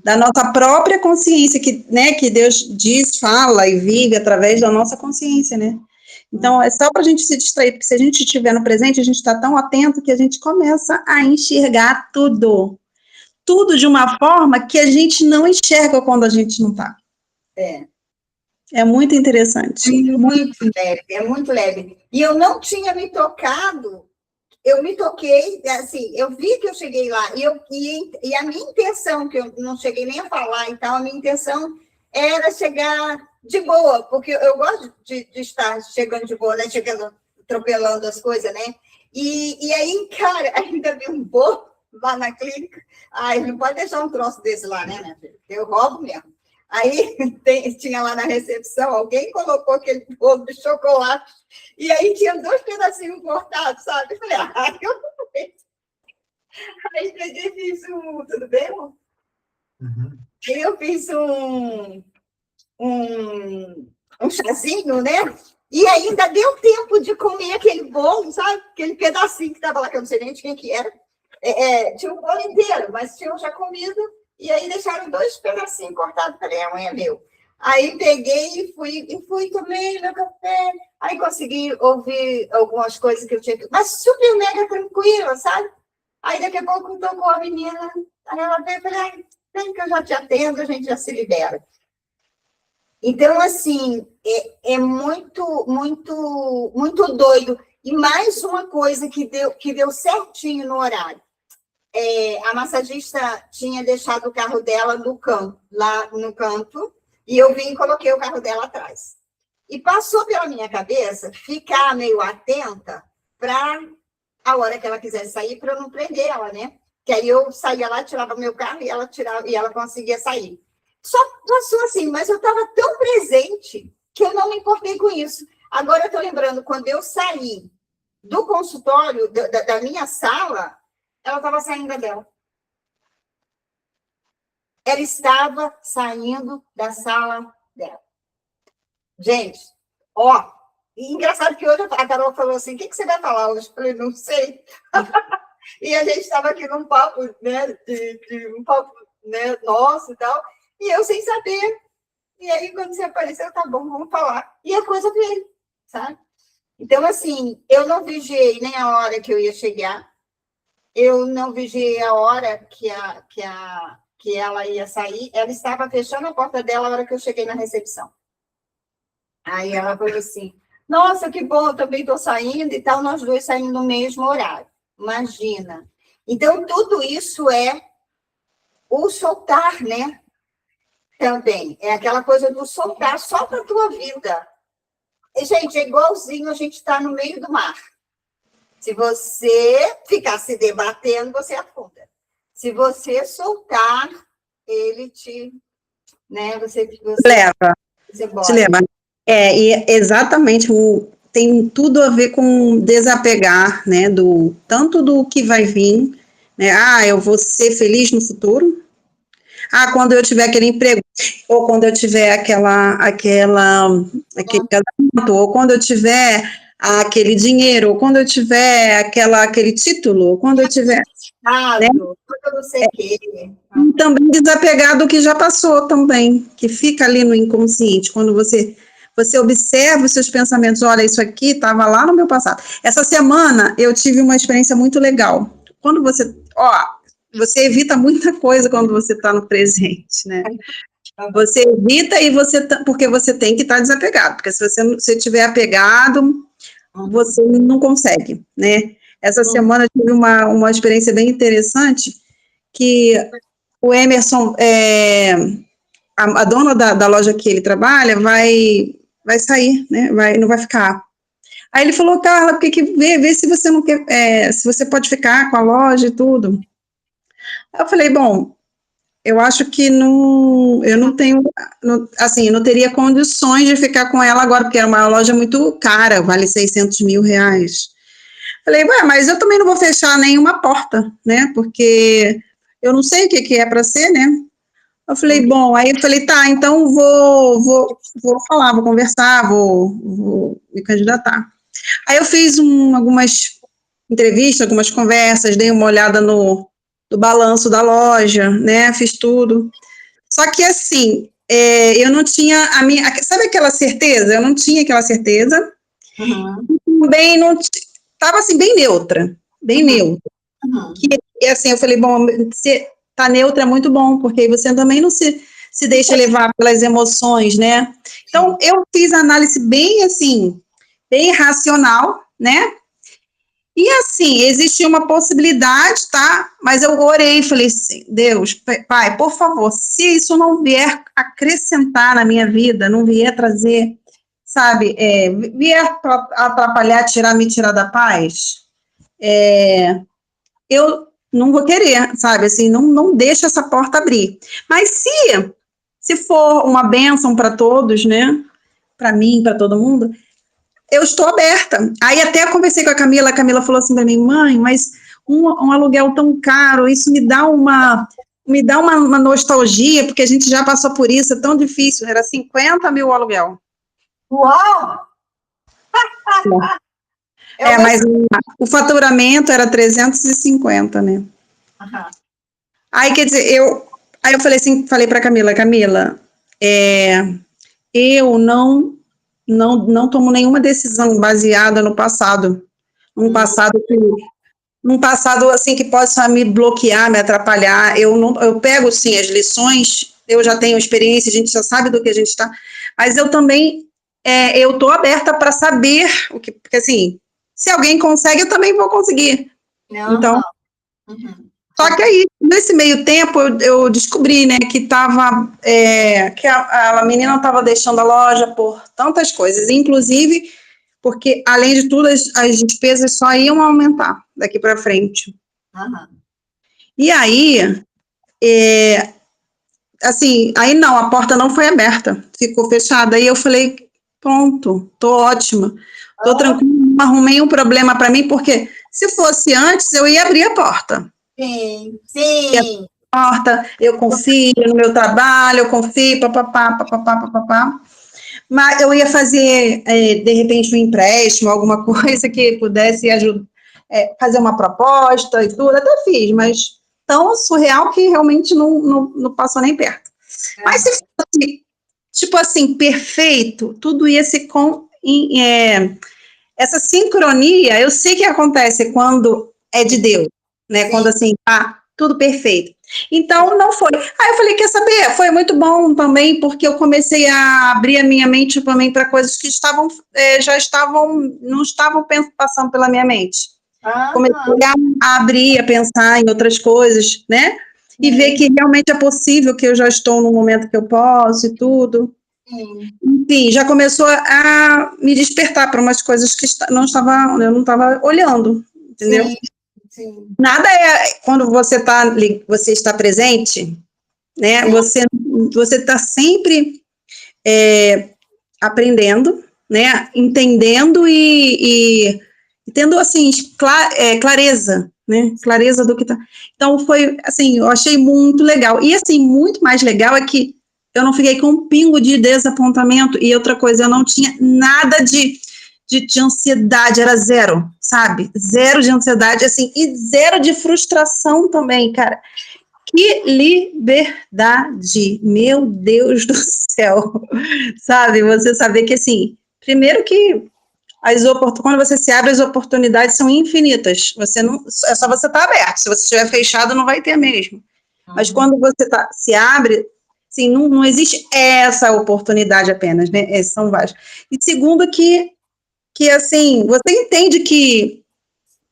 Da nossa própria consciência, que Deus diz, fala e vive através da nossa consciência, né? Então, é só para a gente se distrair, porque se a gente estiver no presente, a gente está tão atento que a gente começa a enxergar tudo. Tudo de uma forma que a gente não enxerga quando a gente não está. É muito interessante. Muito leve, é muito leve. E eu não tinha me tocado, eu me toquei, assim, eu vi que eu cheguei lá, e a minha intenção, que eu não cheguei nem a falar, então, a minha intenção era chegar de boa, porque eu gosto de estar chegando de boa, né? Chegando, atropelando as coisas, né? E aí, cara, ainda vi um bolo lá na clínica. Ai, não pode deixar um troço desse lá, né, minha filha? Eu roubo mesmo. Aí tinha lá na recepção, alguém colocou aquele bolo de chocolate, e aí tinha 2 pedacinhos cortados, sabe? Eu falei, eu não sei. Aí peguei e fiz tudo bem, amor? Uhum. Aí eu fiz um chazinho, né? E ainda deu tempo de comer aquele bolo, sabe? Aquele pedacinho que estava lá, que eu não sei nem de quem que era. Tinha o bolo inteiro, mas tinham já comido. E aí deixaram 2 pedacinhos cortados. Falei, amanhã é meu. Aí peguei e fui, tomei meu café. Aí consegui ouvir algumas coisas que eu tinha que... Mas super mega tranquila, sabe? Aí daqui a pouco tocou a menina. Aí ela veio e falei, vem que eu já te atendo, a gente já se libera. Então, assim, é muito, muito, muito doido. E mais uma coisa que deu certinho no horário. A massagista tinha deixado o carro dela lá no canto, e eu vim e coloquei o carro dela atrás. E passou pela minha cabeça ficar meio atenta para a hora que ela quisesse sair, para eu não prender ela, né? Que aí eu saía lá, tirava meu carro e ela conseguia sair. Só passou assim, mas eu estava tão presente que eu não me importei com isso. Agora eu estou lembrando, quando eu saí do consultório, da minha sala, ela estava saindo dela. Ela estava saindo da sala dela. Gente, engraçado que hoje a Carol falou assim, o que você vai falar hoje? Eu falei, não sei. E a gente estava aqui num papo, né, um papo, né, nosso e tal, e eu sem saber. E aí, quando você apareceu, tá bom, vamos falar. E a coisa veio, sabe? Então, assim, eu não vigiei nem a hora que eu ia chegar, eu não vigiei a hora que ela ia sair, ela estava fechando a porta dela na hora que eu cheguei na recepção. Aí ela falou assim, nossa, que bom, eu também estou saindo e tal, nós 2 saímos no mesmo horário. Imagina. Então, tudo isso é o soltar, né? Também. É aquela coisa do soltar, solta a tua vida. E, gente, é igualzinho a gente estar no meio do mar. Se você ficar se debatendo, você afunda. Se você soltar, ele te, né, você Leva, você te bora. leva. E exatamente, tem tudo a ver com desapegar, né, tanto do que vai vir, né, eu vou ser feliz no futuro, quando eu tiver aquele emprego, ou quando eu tiver aquele casamento, ou quando eu tiver aquele dinheiro, ou quando eu tiver aquele título, ou quando eu tiver, né, Eu não sei o quê. e também desapegar do que já passou também, que fica ali no inconsciente, quando você observa os seus pensamentos, olha, isso aqui estava lá no meu passado. Essa semana eu tive uma experiência muito legal. Quando você evita muita coisa quando você está no presente, né? Você evita porque você tem que estar desapegado, porque se você estiver apegado, você não consegue, né? Essa semana eu tive uma experiência bem interessante, que o Emerson, a dona da loja que ele trabalha, vai sair, né? Não vai ficar. Aí ele falou, Carla, porque que vê se você não quer, se você pode ficar com a loja e tudo. Eu falei, bom, eu acho que eu não tenho, assim, eu não teria condições de ficar com ela agora, porque é uma loja muito cara, vale 600 mil reais. Falei, mas eu também não vou fechar nenhuma porta, né? Porque eu não sei o que é para ser, né? Eu falei, bom, aí eu falei, tá, então vou falar, vou conversar, vou me candidatar. Aí eu fiz algumas entrevistas, algumas conversas, dei uma olhada no balanço da loja, né, fiz tudo. Só que assim, eu não tinha sabe aquela certeza? Eu não tinha aquela certeza. Também não estava assim, bem neutra, bem neutra. E assim, eu falei, bom, se tá neutra é muito bom, porque aí você também não se deixa levar pelas emoções, né? Então, eu fiz a análise bem assim, bem racional, né? E assim, existia uma possibilidade, tá? Mas eu orei e falei assim, Deus, Pai, por favor, se isso não vier acrescentar na minha vida, não vier trazer, sabe, vier atrapalhar, me tirar da paz, eu não vou querer, sabe, assim, não deixa essa porta abrir. Mas se for uma bênção para todos, né, para mim, para todo mundo, eu estou aberta. Aí até conversei com a Camila falou assim para mim, mãe, mas um aluguel tão caro, isso me dá uma nostalgia, porque a gente já passou por isso, é tão difícil, era 50 mil o aluguel. Uau! Mas o faturamento era 350, né? Aí, quer dizer, eu falei assim, falei para Camila, eu não tomo nenhuma decisão baseada no passado, num passado assim que possa me bloquear, me atrapalhar. Eu pego sim as lições, eu já tenho experiência, a gente já sabe do que a gente está, mas eu também eu tô aberta para saber o que, porque assim, se alguém consegue, eu também vou conseguir. Então, só que aí, nesse meio tempo, eu descobri, né, que que a menina estava deixando a loja por tantas coisas, inclusive porque, além de tudo, as despesas só iam aumentar daqui para frente. E aí, assim, aí não, a porta não foi aberta, ficou fechada. Aí eu falei, pronto, tô ótima, tô tranquila, não arrumei um problema para mim, porque se fosse antes, eu ia abrir a porta. Sim. Eu confio no meu trabalho, eu confio, papapá. Mas eu ia fazer, de repente, um empréstimo, alguma coisa que pudesse ajudar, fazer uma proposta e tudo, até fiz, mas tão surreal que realmente não passou nem perto. Mas se fosse, tipo assim, perfeito, tudo ia se essa sincronia, eu sei que acontece quando é de Deus, né? Sim. Quando assim, tá tudo perfeito. Então, não foi. Aí eu falei, quer saber? Foi muito bom também, porque eu comecei a abrir a minha mente também para coisas que não estavam passando pela minha mente. Comecei a abrir, a pensar em outras coisas, né? E ver que realmente é possível, que eu já estou no momento que eu posso e tudo. Enfim, já começou a me despertar para umas coisas que eu não estava olhando, entendeu? Sim. Nada quando você está presente, né? Você está sempre aprendendo, né? Entendendo e tendo assim clareza, né? Clareza do que tá. Então foi assim, eu achei muito legal. E assim, muito mais legal é que eu não fiquei com um pingo de desapontamento. E outra coisa, eu não tinha nada de ansiedade, era zero, sabe? Zero de ansiedade, assim, e zero de frustração também, cara. Que liberdade, meu Deus do céu, sabe? Você saber que, assim, primeiro que quando você se abre, as oportunidades são infinitas. Você não, é só você estar aberto. Se você estiver fechado, não vai ter mesmo. Mas quando você se abre, assim, não existe essa oportunidade apenas, né? São várias. E segundo que assim, você entende que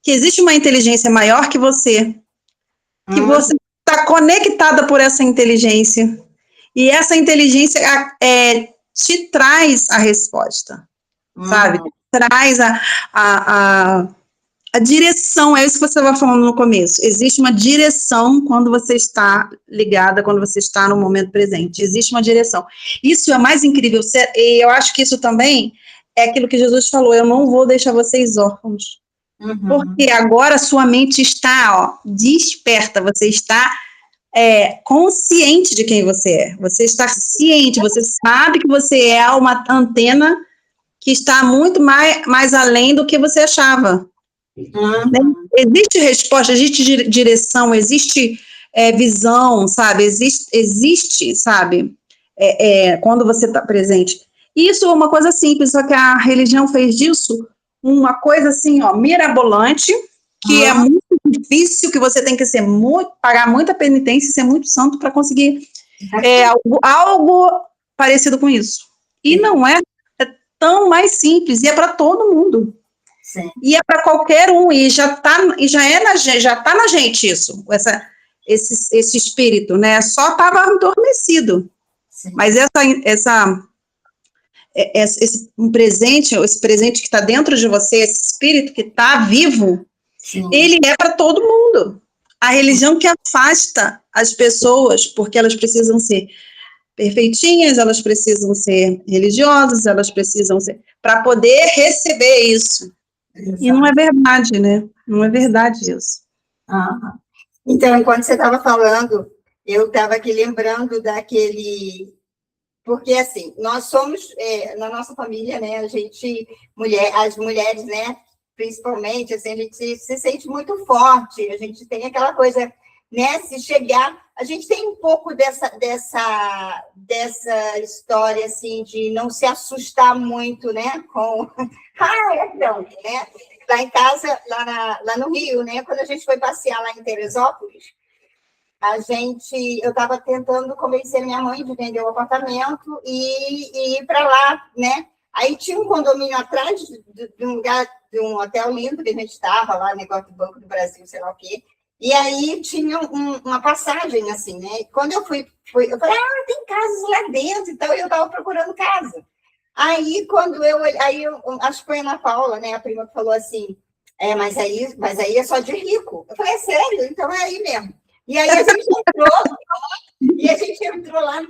existe uma inteligência maior que você está conectada por essa inteligência, e essa inteligência te traz a resposta, sabe? Traz a direção, é isso que você estava falando no começo. Existe uma direção quando você está ligada, quando você está no momento presente. Existe uma direção. Isso é mais incrível. E eu acho que isso também é aquilo que Jesus falou: eu não vou deixar vocês órfãos. Porque agora sua mente está desperta, você está consciente de quem você é. Você está ciente, você sabe que você é uma antena que está muito mais além do que você achava. Né? Existe resposta, existe direção, existe visão, sabe? Existe, sabe? Quando você está presente. Isso é uma coisa simples, só que a religião fez disso uma coisa assim, ó, mirabolante, que é muito difícil, que você tem que pagar muita penitência e ser muito santo para conseguir algo parecido com isso. E não é tão mais simples, e é para todo mundo. Sim. E é para qualquer um, e já tá na gente isso, esse espírito, né? Só estava adormecido. Sim. Mas esse presente que está dentro de você, esse espírito que está vivo, sim, ele é para todo mundo. A religião que afasta as pessoas, porque elas precisam ser perfeitinhas, elas precisam ser religiosas, elas precisam ser para poder receber isso. Exato. E não é verdade, né? Não é verdade isso. Então, enquanto você estava falando, eu estava aqui lembrando daquele... Porque, assim, nós somos, na nossa família, né, as mulheres, né, principalmente, assim, a gente se sente muito forte, a gente tem aquela coisa, né, se chegar... A gente tem um pouco dessa história, assim, de não se assustar muito, né, com... não, né? Lá em casa, lá no Rio, né, quando a gente foi passear lá em Teresópolis, eu estava tentando convencer minha mãe de vender o apartamento e ir para lá, né? Aí tinha um condomínio atrás de um lugar, de um hotel lindo que a gente estava lá, negócio do Banco do Brasil, sei lá o quê. E aí tinha uma passagem, assim, né? E quando eu fui, eu falei, tem casas lá dentro, então eu estava procurando casa. Aí, eu acho que foi a Ana Paula, né, a prima, que falou assim, mas aí é só de rico. Eu falei, sério? Então é aí mesmo. E aí a gente entrou, lá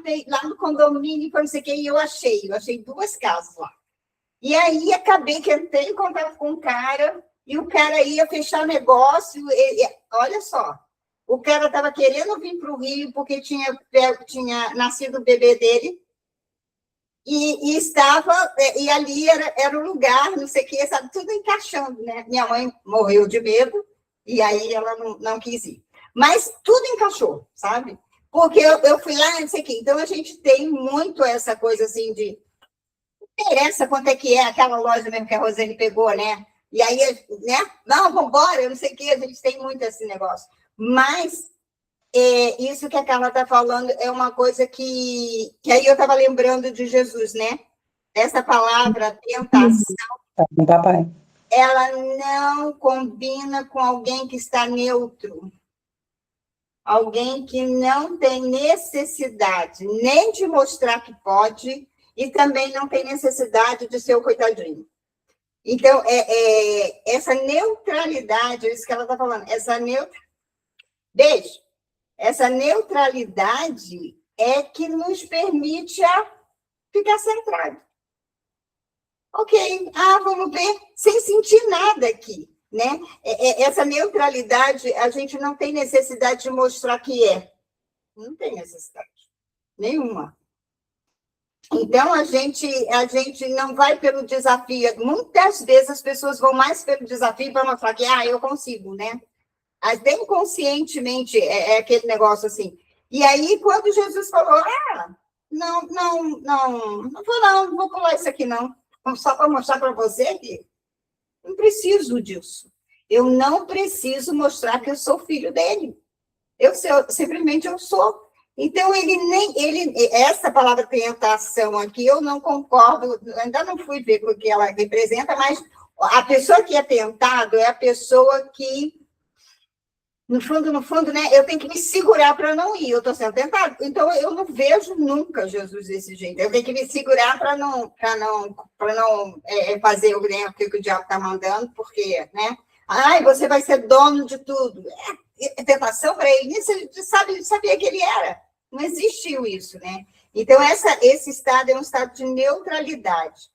no condomínio, não sei o que, e eu achei 2 casas lá. E aí acabei que entrei em contato com um cara, e o cara ia fechar negócio, olha só, o cara estava querendo vir para o Rio, porque tinha nascido o bebê dele, e ali era o lugar, não sei o que, sabe, tudo encaixando, né? Minha mãe morreu de medo, e aí ela não quis ir. Mas tudo encaixou, sabe? Porque eu fui lá, não sei o quê. Então, a gente tem muito essa coisa, assim, de... Não interessa quanto é que é aquela loja mesmo que a Rosane pegou, né? E aí, né? Não, vamos embora, eu não sei o quê. A gente tem muito esse negócio. Mas isso que a Carla está falando é uma coisa que aí eu estava lembrando de Jesus, né? Essa palavra, tentação. Tá com o papai. ela não combina com alguém que está neutro. Alguém que não tem necessidade nem de mostrar que pode e também não tem necessidade de ser o coitadinho. Então, essa neutralidade, é isso que ela está falando, beijo, essa neutralidade é que nos permite ficar centrado. Ok, vamos ver, sem sentir nada aqui, né? Essa neutralidade, a gente não tem necessidade de mostrar que é. Não tem necessidade nenhuma. Então, a gente não vai pelo desafio. Muitas vezes as pessoas vão mais pelo desafio para mostrar que, eu consigo, né? Até inconscientemente é aquele negócio assim. E aí, quando Jesus falou, não vou pular isso aqui, não. Só para mostrar para você que não preciso disso. Eu não preciso mostrar que eu sou filho dele. Simplesmente eu sou. Então, essa palavra tentação aqui, eu não concordo, ainda não fui ver o que ela representa, mas a pessoa que é tentado é a pessoa que, no fundo, né, eu tenho que me segurar para não ir, eu estou sendo tentado. Então, eu não vejo nunca Jesus desse jeito. Eu tenho que me segurar para não fazer o que o diabo está mandando, porque, né? Você vai ser dono de tudo. Tentação para ele, ele sabia que ele era. Não existiu isso, né? Então, esse estado é um estado de neutralidade.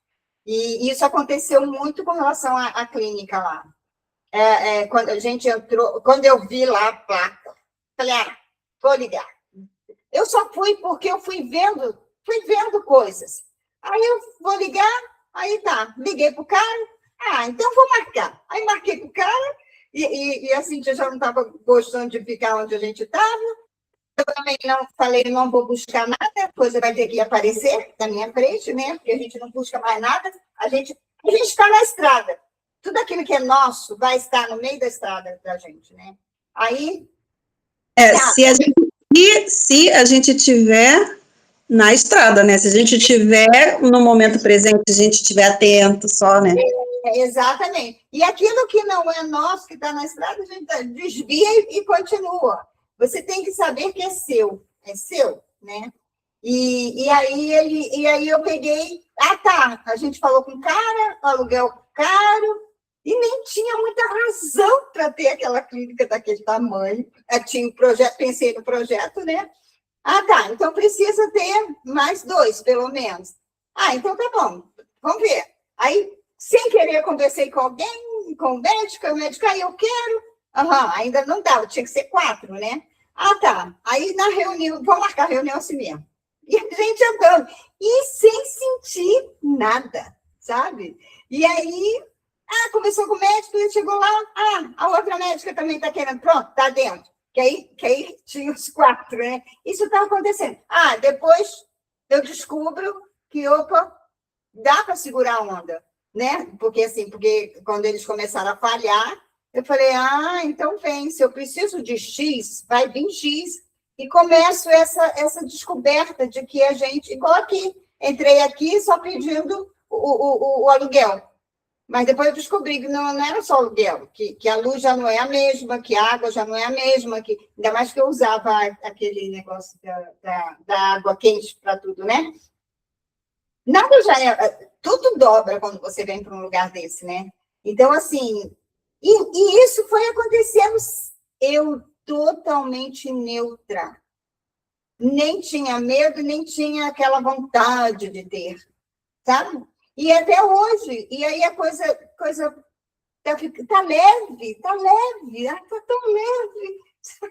E isso aconteceu muito com relação à clínica lá. Quando a gente entrou, quando eu vi lá a placa, falei, vou ligar. Eu só fui porque eu fui vendo coisas. Aí eu vou ligar, aí liguei para o cara, então vou marcar. Aí marquei para o cara, e a Cíntia já não estava gostando de ficar onde a gente estava. Eu também não vou buscar nada, a coisa vai ter que aparecer na minha frente, né? Porque a gente não busca mais nada, a gente está na estrada. Tudo aquilo que é nosso vai estar no meio da estrada da gente, né? Aí... Se a gente tiver na estrada, né? Se a gente tiver no momento presente, se a gente estiver atento só, né? Exatamente. E aquilo que não é nosso, que está na estrada, a gente desvia e continua. Você tem que saber que é seu, né? E aí eu peguei, a gente falou com o cara, aluguel caro, e nem tinha muita razão para ter aquela clínica daquele tamanho. Tinha o projeto, pensei no projeto, né? Então precisa ter mais 2, pelo menos. Então tá bom, vamos ver. Aí, sem querer, conversei com alguém, com o médico, eu quero. Ainda não dava, tinha que ser 4, né? Aí na reunião, vamos marcar a reunião assim mesmo. E a gente andando, e sem sentir nada, sabe? E aí, conversou com o médico, ele chegou lá, a outra médica também está querendo, pronto, está dentro. Que aí tinha os 4, né? Isso estava acontecendo. Depois eu descubro que, dá para segurar a onda, né? Porque quando eles começaram a falhar, eu falei, então vem, se eu preciso de X, vai vir X. E começo essa descoberta de que a gente, igual aqui, entrei aqui só pedindo o aluguel. Mas depois eu descobri que não era só aluguel, que a luz já não é a mesma, que a água já não é a mesma, ainda mais que eu usava aquele negócio da água quente para tudo, né? Nada já é... Tudo dobra quando você vem para um lugar desse, né? Então, assim... E isso foi acontecendo, eu totalmente neutra. Nem tinha medo, nem tinha aquela vontade de ter, sabe? E até hoje, e aí a coisa tá leve, tá tão leve.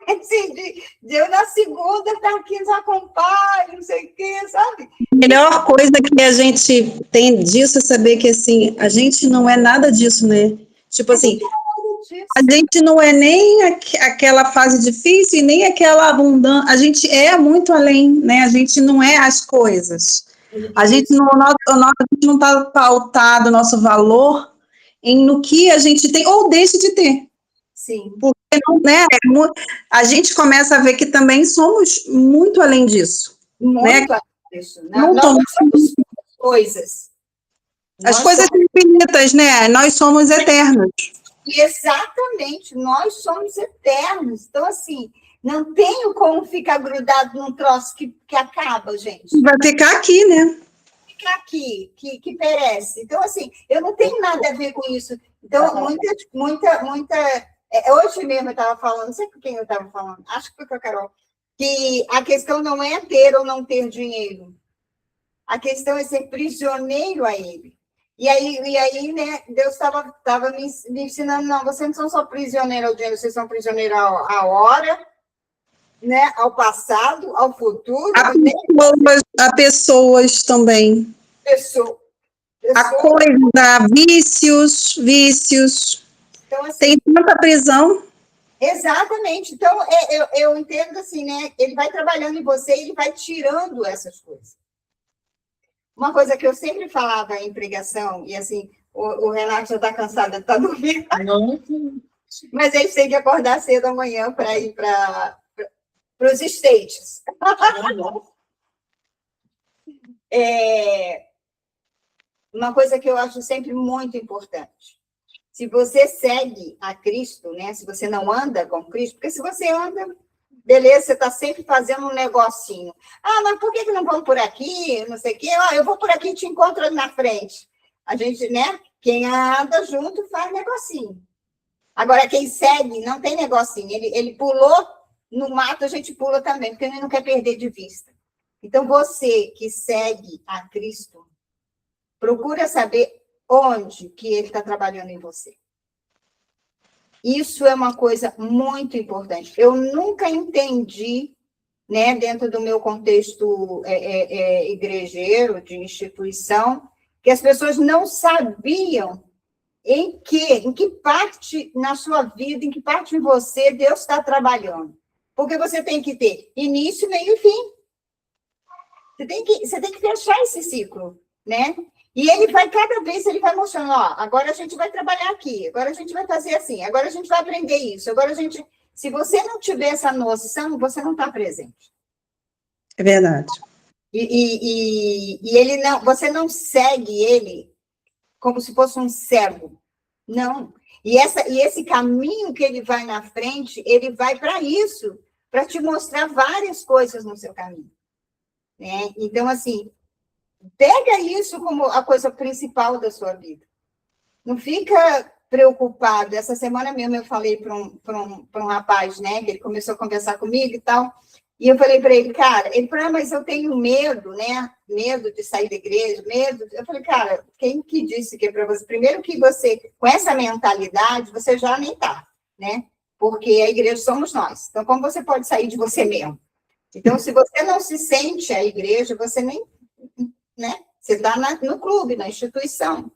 Assim, de eu na segunda tá aqui nos acompanha, não sei o quê, sabe? A melhor coisa que a gente tem disso é saber que, assim, a gente não é nada disso, né? Tipo assim, a gente não é nem aquela fase difícil e nem aquela abundância, a gente é muito além, né? A gente não é as coisas. A gente não está pautado o nosso valor no que a gente tem ou deixa de ter. Sim. Porque né, a gente começa a ver que também somos muito além disso. Muito né? além disso. Nós somos coisas. As Nós coisas são infinitas, né? Nós somos eternos. Exatamente, nós somos eternos. Então, assim, não tenho como ficar grudado num troço que acaba, gente. Vai ficar aqui, né? Ficar aqui, que perece. Então, assim, eu não tenho nada a ver com isso. Então, hoje mesmo eu estava falando, não sei com quem eu estava falando, acho que foi com a Carol, que a questão não é ter ou não ter dinheiro. A questão é ser prisioneiro a ele. E aí, né, Deus estava me ensinando, não, vocês não são só prisioneiros ao dinheiro, vocês são prisioneiros à hora, né, ao passado, ao futuro. A pessoas também. Pessoa. A coisa, vícios. Então, assim, tem tanta prisão. Exatamente. Então, eu entendo assim, né, ele vai trabalhando em você, ele vai tirando essas coisas. Uma coisa que eu sempre falava em pregação, e assim, o Renato já está cansado, ele está dormindo. Não. Mas eles têm que acordar cedo amanhã para ir para os States. Uma coisa que eu acho sempre muito importante. Se você segue a Cristo, né? Se você não anda com Cristo, porque se você anda, beleza, você está sempre fazendo um negocinho. Ah, mas por que não vamos por aqui? Não sei o quê. Ah, eu vou por aqui e te encontro ali na frente. A gente, né? Quem anda junto faz negocinho. Agora, quem segue não tem negocinho. Ele pulou no mato, a gente pula também, porque ele não quer perder de vista. Então, você que segue a Cristo, procura saber onde que ele está trabalhando em você. Isso é uma coisa muito importante. Eu nunca entendi, né, dentro do meu contexto igrejeiro, de instituição, que as pessoas não sabiam em que parte na sua vida, em que parte em você Deus está trabalhando. Porque você tem que ter início, meio e fim. Você tem que fechar esse ciclo, né? E ele vai, cada vez, ele vai mostrando, ó, agora a gente vai trabalhar aqui, agora a gente vai fazer assim, agora a gente vai aprender isso, agora a gente... Se você não tiver essa noção, você não está presente. É verdade. E ele não, você não segue ele como se fosse um cego. Não. E esse caminho que ele vai na frente, ele vai para isso, para te mostrar várias coisas no seu caminho. Né? Então, assim, pega isso como a coisa principal da sua vida. Não fica preocupado. Essa semana mesmo eu falei para um rapaz, né? Que ele começou a conversar comigo e tal. E eu falei para ele, cara, ele falou, mas eu tenho medo, né? Medo de sair da igreja, medo. Eu falei, cara, quem que disse que é para você? Primeiro que você, com essa mentalidade, você já nem tá, né? Porque a igreja somos nós. Então, como você pode sair de você mesmo? Então, se você não se sente a igreja, você nem, né? Você está no clube, na instituição.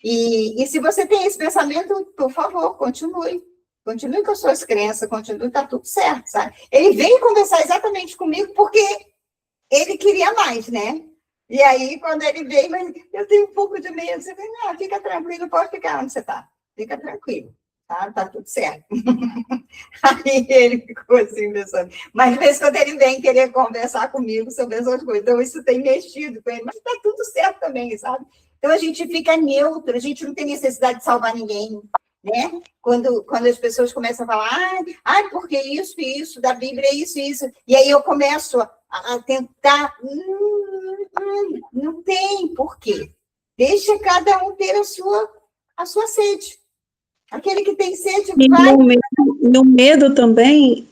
E se você tem esse pensamento, por favor, continue. Continue com as suas crenças, continue, está tudo certo, sabe? Ele veio conversar exatamente comigo porque ele queria mais, né? E aí, quando ele veio, mas eu tenho um pouco de medo. Você falou, não, fica tranquilo, pode ficar onde você está. Fica tranquilo, tá? Tá tudo certo. Aí ele ficou assim, pensando. Mas, de vez em quando ele vem querer conversar comigo sobre essas coisas. Então, isso tem mexido com ele. Mas tá tudo certo também, sabe? Então, a gente fica neutro, a gente não tem necessidade de salvar ninguém, né? Quando as pessoas começam a falar, porque isso, da Bíblia é isso, e aí eu começo a tentar, não tem porquê. Deixa cada um ter a sua sede. Aquele que tem sede vai... E o medo também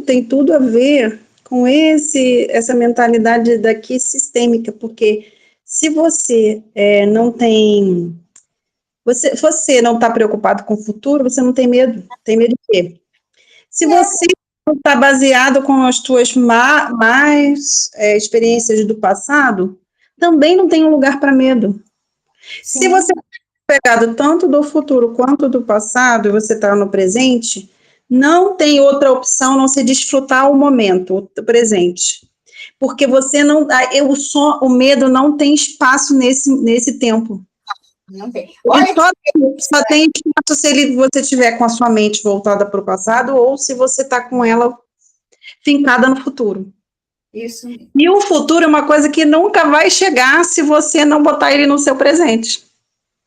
tem tudo a ver com essa mentalidade daqui sistêmica, porque se você não tem... Você não está preocupado com o futuro, você não tem medo. Tem medo de quê? Se você não está baseado com as suas mais experiências do passado, também não tem um lugar para medo. Sim. Se você está pegado tanto do futuro quanto do passado, e você está no presente, não tem outra opção a não ser desfrutar o momento, o presente. Porque você não... o medo não tem espaço nesse tempo. Não tem. Olha, só tem espaço se você estiver com a sua mente voltada para o passado ou se você está com ela fincada no futuro. Isso. E o futuro é uma coisa que nunca vai chegar se você não botar ele no seu presente.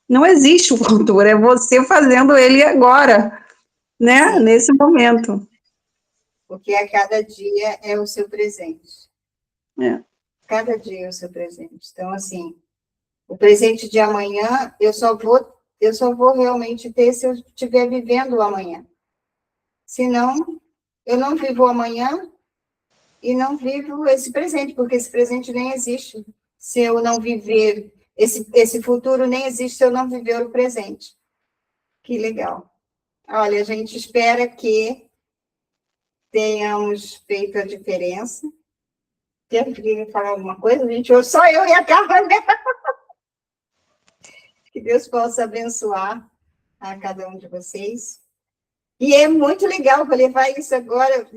Não existe o futuro, é você fazendo ele agora, né? Sim. Nesse momento. Porque a cada dia é o seu presente. É. Cada dia é o seu presente. Então, assim, o presente de amanhã eu só vou realmente ter se eu estiver vivendo o amanhã. Senão, eu não vivo o amanhã e não vivo esse presente, porque esse presente nem existe se eu não viver, esse futuro nem existe se eu não viver o presente. Que legal. Olha, a gente espera que tenhamos feito a diferença. Quer falar alguma coisa, gente? Ou só eu e a Carla, né? Que Deus possa abençoar a cada um de vocês. E é muito legal vou levar isso agora,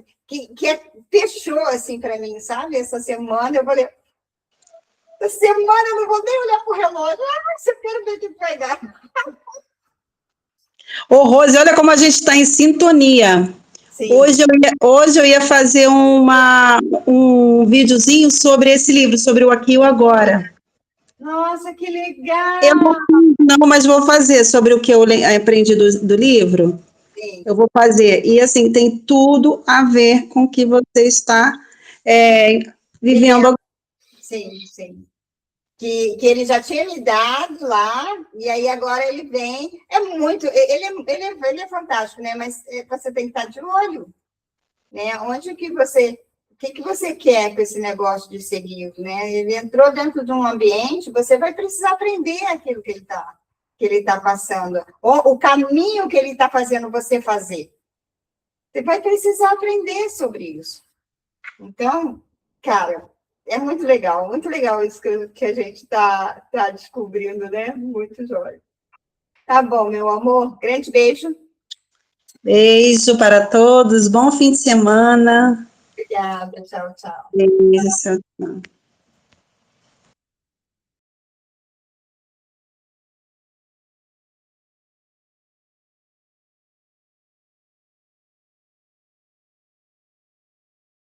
fechou assim para mim, sabe? Essa semana eu vou levar. Essa semana eu não vou nem olhar para o relógio. Eu quero ver o que vai dar. Ô, Rose, olha como a gente está em sintonia. Sim. Hoje eu ia fazer um videozinho sobre esse livro, sobre o Aqui e o Agora. Nossa, que legal! Eu não, mas vou fazer sobre o que eu aprendi do livro. Sim. Eu vou fazer. E, assim, tem tudo a ver com o que você está vivendo. Sim, sim. Que ele já tinha me dado lá, e aí agora ele vem. Ele é fantástico, né? Mas você tem que estar de olho, né? O que você quer com esse negócio de seguir, né? Ele entrou dentro de um ambiente, você vai precisar aprender aquilo que ele tá passando, o caminho que ele está fazendo você fazer. Você vai precisar aprender sobre isso. Então, cara, é muito legal isso que a gente está descobrindo, né? Muito jóia. Tá bom, meu amor. Grande beijo. Beijo para todos. Bom fim de semana. Obrigada. Tchau, tchau. Beijo.